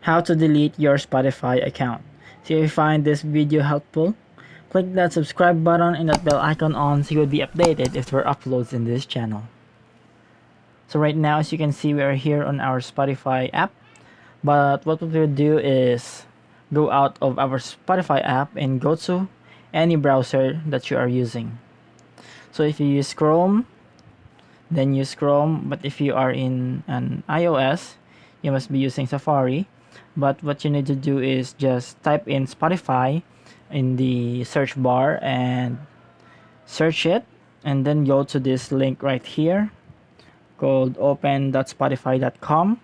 How to delete your Spotify account. So if you find this video helpful, click that subscribe button and that bell icon on so you will be updated if there are uploads in this channel. So right now, as you can see, we are here on our Spotify app. But what we will do is go out of our Spotify app and go to any browser that you are using. So if you use Chrome, then use Chrome. But if you are in an iOS, you must be using Safari. But what you need to do is just type in Spotify in the search bar and search it, and then go to this link right here called open.spotify.com,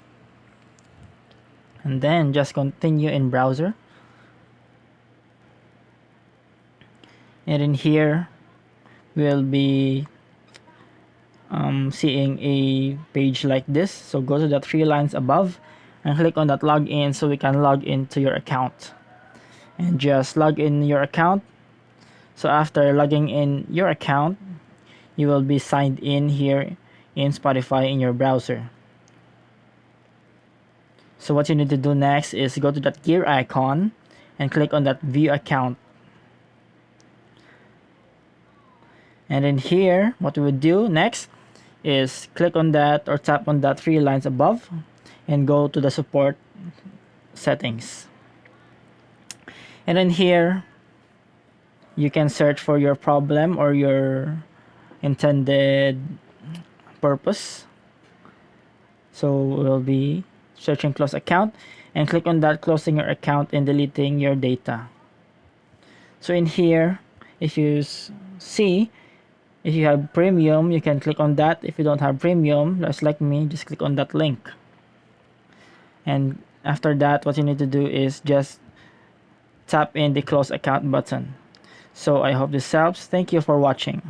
and then just continue in browser. And in here we'll be seeing a page like this. So go to the three lines above and click on that login so we can log into your account, and just log in your account. So after logging in your account, you will be signed in here in Spotify in your browser. So what you need to do next is go to that gear icon and click on that view account. And in here, what we would do next is click on that or tap on that three lines above and go to the support settings. And in here, you can search for your problem or your intended purpose. So we'll be searching close account and click on that closing your account and deleting your data. So in here, if you see, if you have premium, you can click on that. If you don't have premium, just like me, just click on that link. And after that, what you need to do is just tap in the close account button. So I hope this helps. Thank you for watching.